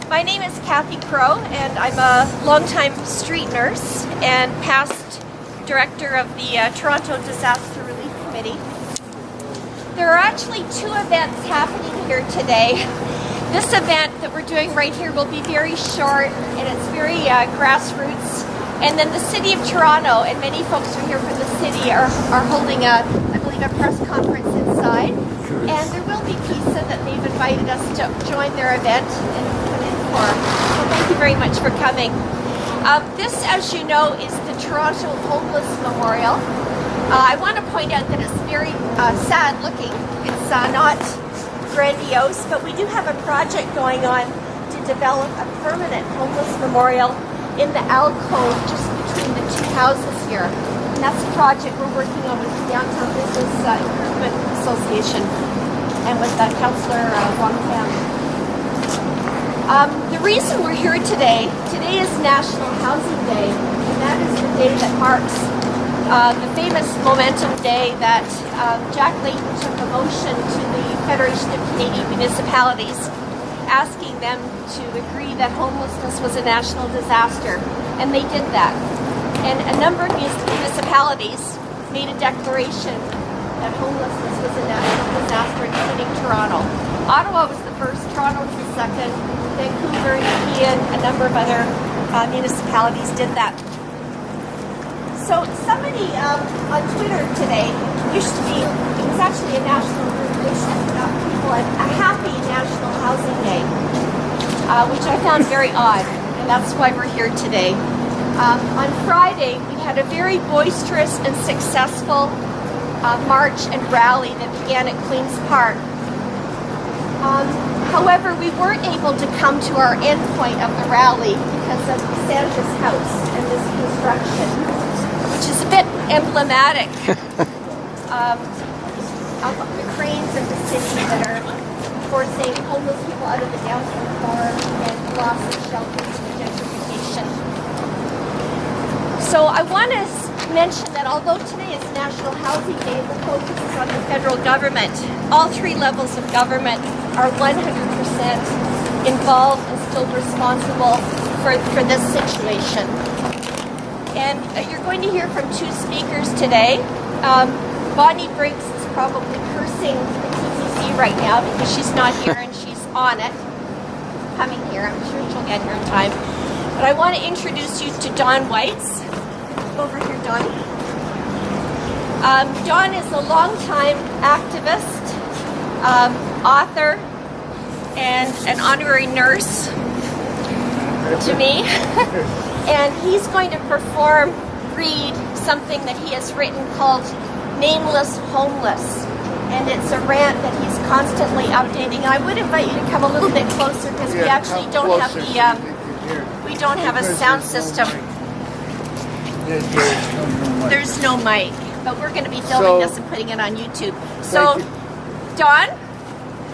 My name is Kathy Crow, and I'm a longtime street nurse and past director of the Toronto Disaster Relief Committee. There are actually two events happening here today. This event that we're doing right here will be very short, and it's very grassroots. And then the City of Toronto, and many folks who are here from the city, are holding I believe, a press conference inside. And there will be pizza that they've invited us to join their event and put in for. So thank you very much for coming. This, as you know, is the Toronto Homeless Memorial. I want to point out that it's very sad looking. It's not grandiose, but we do have a project going on to develop a permanent homeless memorial in the alcove just between the two houses here. And that's a project we're working on with the Downtown Business Improvement Association and with Councillor Wong Tam. The reason we're here today is National Housing Day, and that is the day that marks the famous Momentum Day that Jack Layton took a motion to the Federation of Canadian Municipalities asking them to agree that homelessness was a national disaster, and they did that. And a number of municipalities made a declaration that homelessness was a national disaster, including Toronto. Ottawa was the first, Toronto was the second, Vancouver, Nepean, a number of other municipalities did that. So somebody on Twitter today it was actually a national celebration of people, a happy National Housing Day, which I found very odd, and that's why we're here today. On Friday, we had a very boisterous and successful march and rally that began at Queen's Park. However, we weren't able to come to our end point of the rally because of Sandra's house and this construction, which is a bit emblematic of the cranes of the city that are forcing homeless people out of the downtown core and loss of shelters and gentrification. So I want to mention that although today is National Housing Day, the focus is on the federal government. All three levels of government are 100% involved and still responsible for this situation. And you're going to hear from two speakers today. Bonnie Briggs is probably cursing the TCC right now because she's not here and she's on it, coming here. I'm sure she'll get here in time. But I want to introduce you to Don Weitz. Over here, Don. Don is a longtime activist, author, and an honorary nurse to me. And he's going to read something that he has written called Nameless Homeless. And it's a rant that he's constantly updating. And I would invite you to come a little bit closer because we actually don't have we don't have a sound system. There's no mic, but we're going to be filming this and putting it on YouTube. So, Don,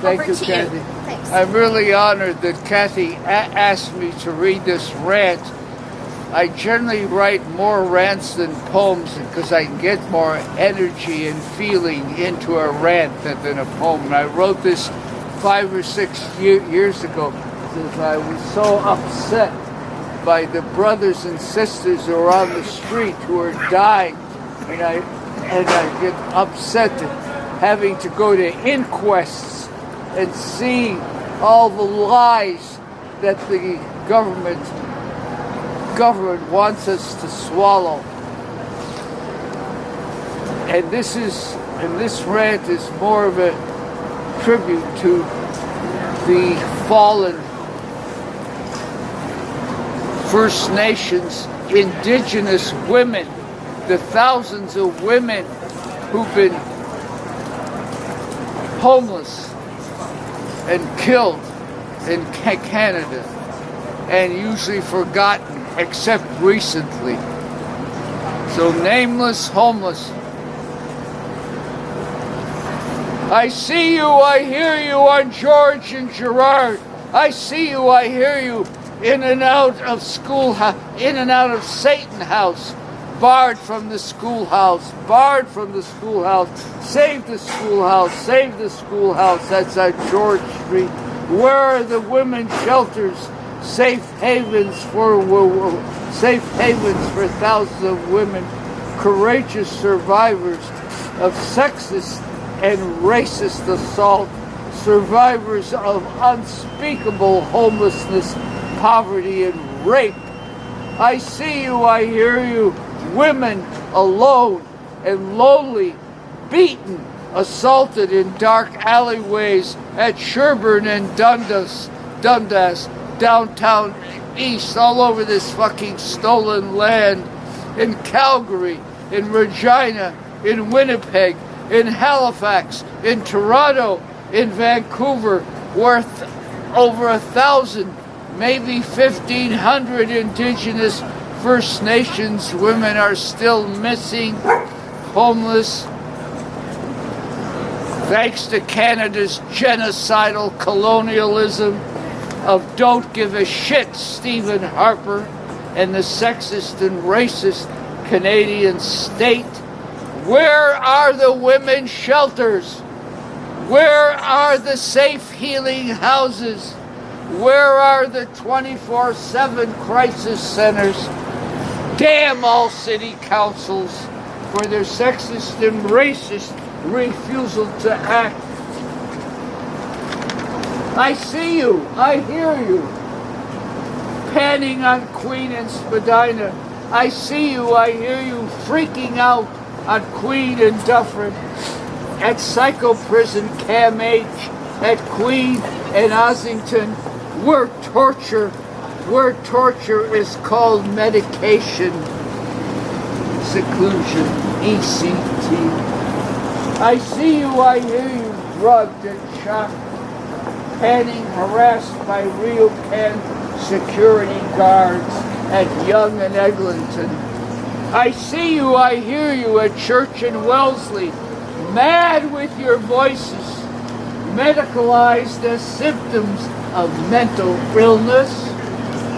over to you. Thanks. I'm really honored that Kathy asked me to read this rant. I generally write more rants than poems because I can get more energy and feeling into a rant than a poem. And I wrote this 5 or 6 years ago because I was so upset by the brothers and sisters who are on the street who are dying. And I get upset at having to go to inquests and see all the lies that the government wants us to swallow. And this rant is more of a tribute to the fallen First Nations, Indigenous women, the thousands of women who've been homeless and killed in Canada and usually forgotten except recently. So nameless homeless. I see you, I hear you on George and Gerard. I see you, I hear you in and out of in and out of Satan House, barred from the schoolhouse, barred from the schoolhouse. Save the schoolhouse, save the schoolhouse. That's at George Street. Where are the women's shelters safe havens for thousands of women, courageous survivors of sexist and racist assault, survivors of unspeakable homelessness, poverty, and rape. I see you, I hear you, women alone and lonely, beaten, assaulted in dark alleyways at Sherburne and Dundas, downtown east, all over this fucking stolen land, in Calgary, in Regina, in Winnipeg, in Halifax, in Toronto, in Vancouver, where over 1,000, maybe 1,500 Indigenous First Nations women are still missing, homeless, thanks to Canada's genocidal colonialism of Don't Give a Shit Stephen Harper and the sexist and racist Canadian state. Where are the women's shelters? Where are the safe healing houses? Where are the 24/7 crisis centers? Damn all city councils for their sexist and racist refusal to act. I see you, I hear you, panning on Queen and Spadina. I see you, I hear you, freaking out on Queen and Dufferin, at Psycho Prison Cam H, at Queen and Ossington, where torture is called medication, seclusion, ECT. I see you, I hear you, drugged and shocked, panning, harassed by Riocan security guards at Yonge and Eglinton. I see you, I hear you at Church and Wellesley, mad with your voices, medicalized as symptoms of mental illness.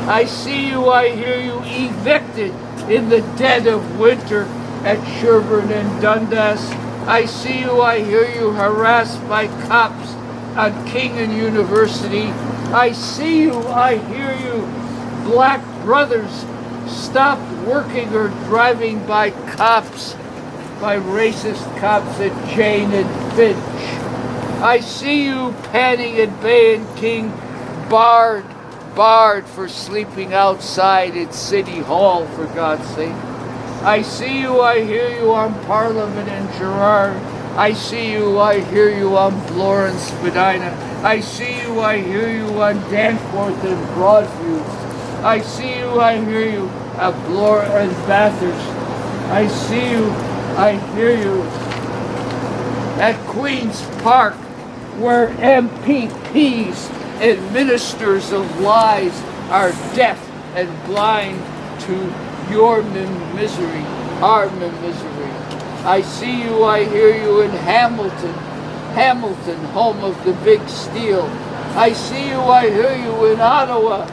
I see you, I hear you, evicted in the dead of winter at Sherburne and Dundas. I see you, I hear you, harassed by cops on King and University. I see you, I hear you, black brothers stopped working or driving by cops, by racist cops at Jane and Finch. I see you, panning at Bay and King, barred for sleeping outside at City Hall, for God's sake. I see you, I hear you on Parliament and Gerrard. I see you, I hear you on Bloor and Spadina. I see you, I hear you on Danforth and Broadview. I see you, I hear you at Bloor and Bathurst. I see you, I hear you at Queen's Park, where MPPs and ministers of lies are deaf and blind to your misery, our misery. I see you, I hear you in Hamilton, home of the big steel. I see you, I hear you in Ottawa,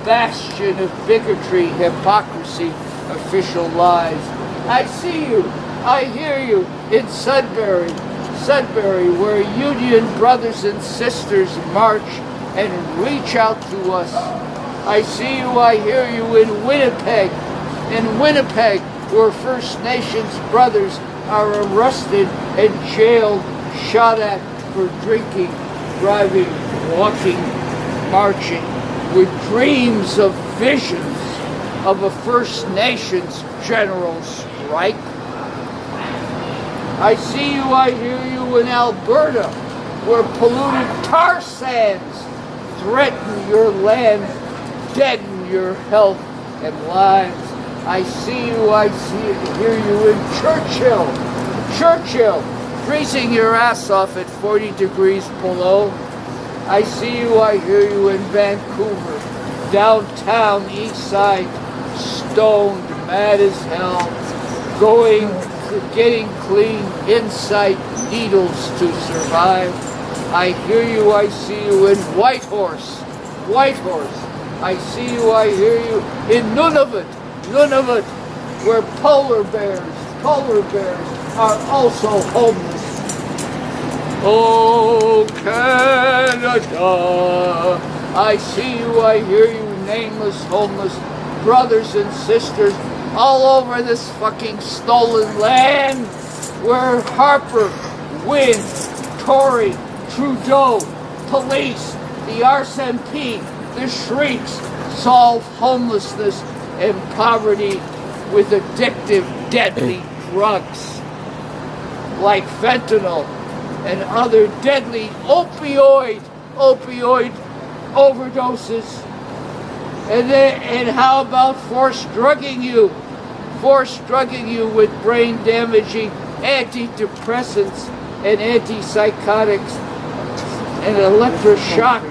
bastion of bigotry, hypocrisy, official lies. I see you, I hear you in Sudbury, where union brothers and sisters march and reach out to us. I see you, I hear you in Winnipeg, where First Nations brothers are arrested and jailed, shot at for drinking, driving, walking, marching, with dreams of visions of a First Nations general strike. I see you, I hear you in Alberta, where polluted tar sands threaten your land, deaden your health and lives. I see you, I hear you in Churchill, freezing your ass off at 40 degrees below. I see you, I hear you in Vancouver, downtown, east side, stoned, mad as hell, getting clean, inside needles to survive. I hear you, I see you in Whitehorse. I see you, I hear you in Nunavut, where polar bears are also homeless. Oh, Canada, I see you, I hear you, nameless, homeless, brothers and sisters, all over this fucking stolen land, where Harper, Wynne, Tory, Trudeau, police, the RSMP, the shrieks, solve homelessness and poverty with addictive, deadly drugs like fentanyl and other deadly opioid overdoses. And how about force drugging you with brain damaging antidepressants and antipsychotics and electroshock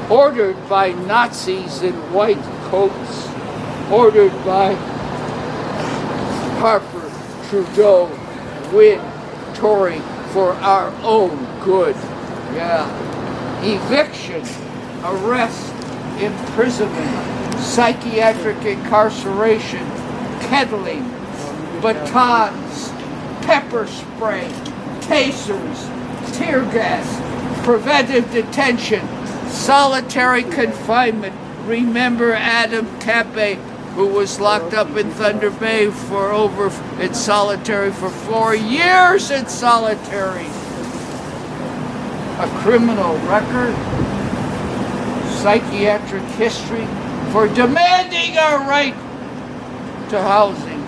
ordered by Nazis in white coats, ordered by Harper, Trudeau, Wynne, Tory, for our own good. Yeah. Eviction, arrest, imprisonment, psychiatric incarceration, kettling, batons, pepper spray, tasers, tear gas, preventive detention, solitary confinement. Remember Adam Tappe, who was locked up in Thunder Bay in solitary for 4 years in solitary. A criminal record, psychiatric history for demanding our right to housing.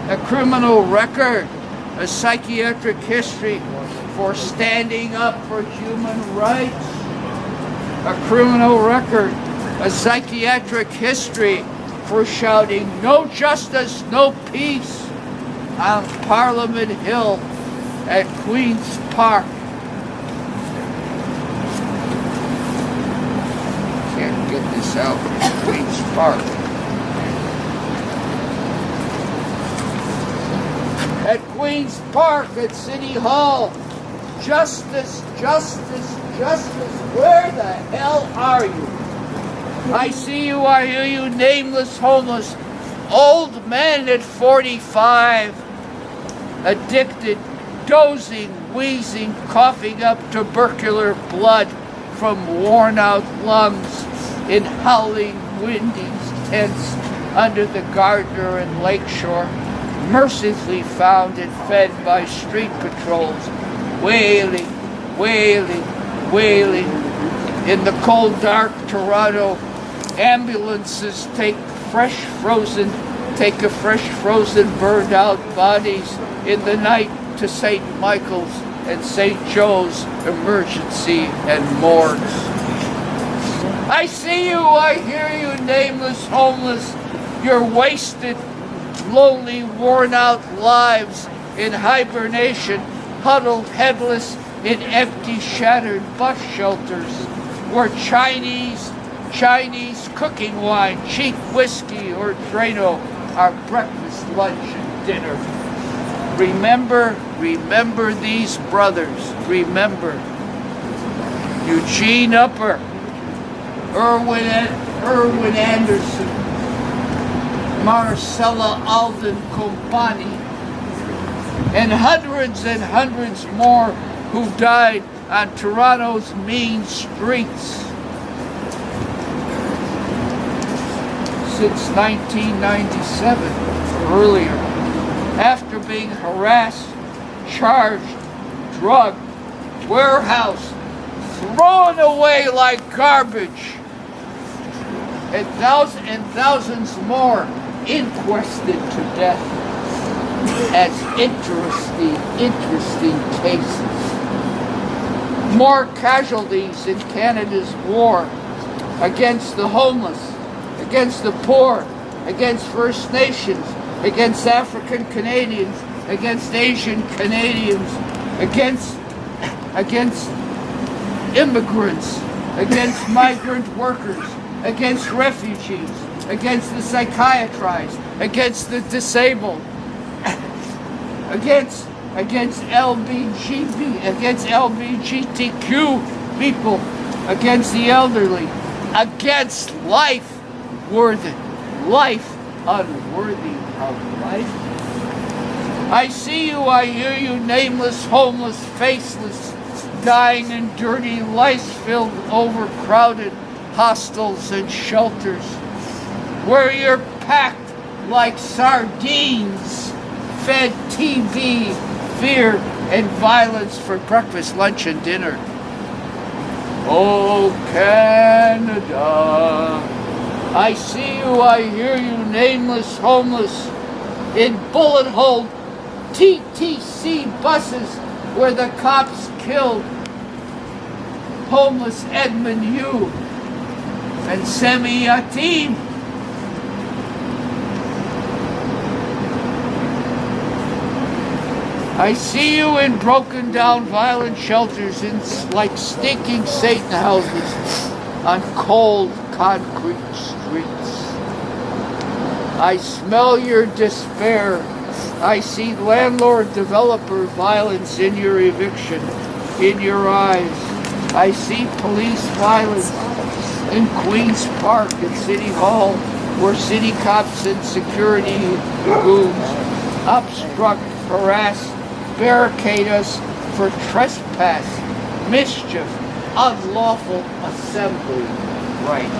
A criminal record, a psychiatric history for standing up for human rights. A criminal record, a psychiatric history for shouting no justice, no peace on Parliament Hill at Queen's Park. Can't get this out. Queen's Park. At Queen's Park at City Hall. Justice, justice, justice. Where the hell are you? I see you, I hear you, nameless, homeless, old men at 45, addicted, dozing, wheezing, coughing up tubercular blood from worn-out lungs in howling, windy tents under the Gardner and Lakeshore, mercilessly found and fed by street patrols, wailing, wailing, wailing. In the cold, dark Toronto, ambulances take fresh frozen, burned out bodies in the night to St. Michael's and St. Joe's emergency and morgues. I see you, I hear you, nameless, homeless, your wasted, lonely, worn-out lives in hibernation, huddled, headless, in empty, shattered bus shelters, where Chinese cooking wine, cheap whiskey, or Drano are breakfast, lunch, and dinner. Remember these brothers. Remember Eugene Upper, Irwin Anderson, Marcella Alden Compani, and hundreds more who died on Toronto's mean streets since 1997 or earlier, after being harassed, charged, drugged, warehoused, thrown away like garbage, and thousands more inquested to death as interesting cases. More casualties in Canada's war against the homeless, against the poor, against First Nations, against African Canadians, against Asian Canadians, against immigrants, against migrant workers, against refugees, against the psychiatrists, against the disabled, against LGBTQ people, against the elderly, against life unworthy of life. I see you, I hear you, nameless, homeless, faceless, dying in dirty, lice-filled, overcrowded hostels and shelters, where you're packed like sardines, fed TV, fear, and violence for breakfast, lunch, and dinner. Oh, Canada, I see you, I hear you, nameless, homeless, in bullet-hole TTC buses where the cops killed homeless Edmund Hugh and Semi Yatim. I see you in broken down violent shelters in like stinking Satan houses on cold concrete streets. I smell your despair. I see landlord-developer violence in your eviction, in your eyes. I see police violence in Queen's Park and City Hall, where city cops and security goons obstruct, harass, barricade us for trespass, mischief, unlawful assembly. Right.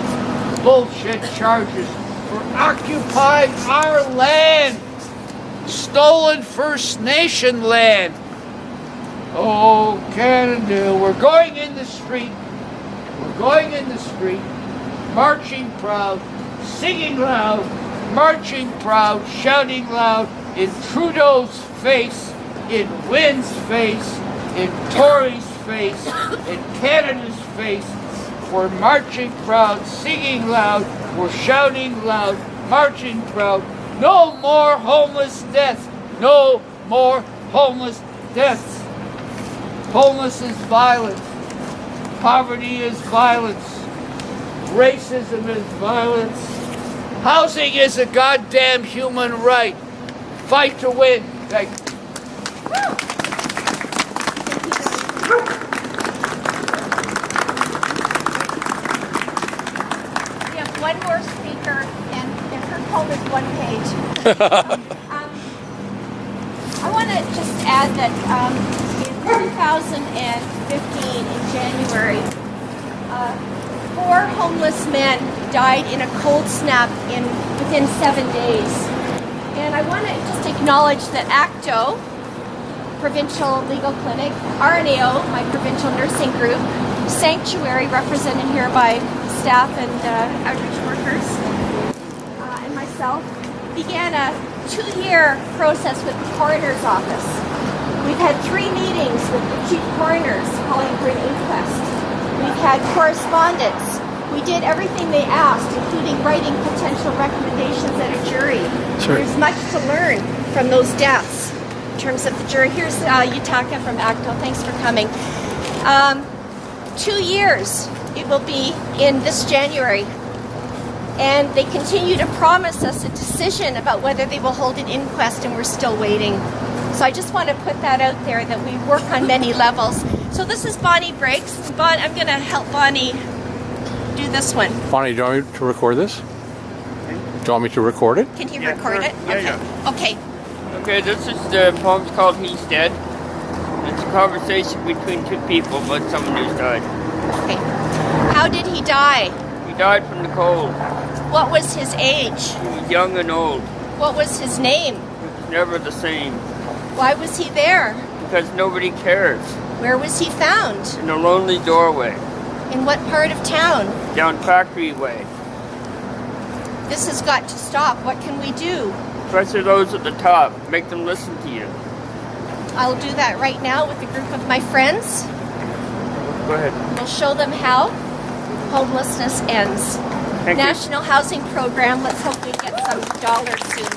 Bullshit charges for occupying our land. Stolen First Nation land. Oh, Canada, we're going in the street. We're going in the street, marching proud, singing loud, marching proud, shouting loud in Trudeau's face, in Wynn's face, in Tory's face, in Canada's face. We're marching proud, singing loud, we're shouting loud, marching proud. No more homeless deaths. No more homeless deaths. Homeless is violence. Poverty is violence. Racism is violence. Housing is a goddamn human right. Fight to win. Thank you. We have one more speaker, and her poem is one page. I want to just add that in 2015, in January, 4 homeless men died in a cold snap within 7 days. And I want to just acknowledge that ACTO, Provincial Legal Clinic, RNAO, my provincial nursing group, Sanctuary, represented here by staff and outreach workers, and myself, began a 2-year process with the coroner's office. We've had 3 meetings with the chief coroners calling for an inquest. We've had correspondence. We did everything they asked, including writing potential recommendations at a jury. Sure. There's much to learn from those deaths in terms of the jury. Here's Yutaka from ACTO. Thanks for coming. 2 years it will be in this January. And they continue to promise us a decision about whether they will hold an inquest, and we're still waiting. So I just want to put that out there, that we work on many levels. So this is Bonnie Breaks. I'm going to help Bonnie do this one. Bonnie, do you want me to record this? Do you want me to record it? Can you record it? Yeah. Okay. Okay, this is the poem's called He's Dead. It's a conversation between 2 people about someone who's died. Okay. How did he die? He died from the cold. What was his age? He was young and old. What was his name? It was never the same. Why was he there? Because nobody cares. Where was he found? In a lonely doorway. In what part of town? Down Factory Way. This has got to stop. What can we do? Pressure those at the top. Make them listen to you. I'll do that right now with a group of my friends. Go ahead. We'll show them how homelessness ends. Thank you. National Housing Program. Let's hope we get some dollars soon.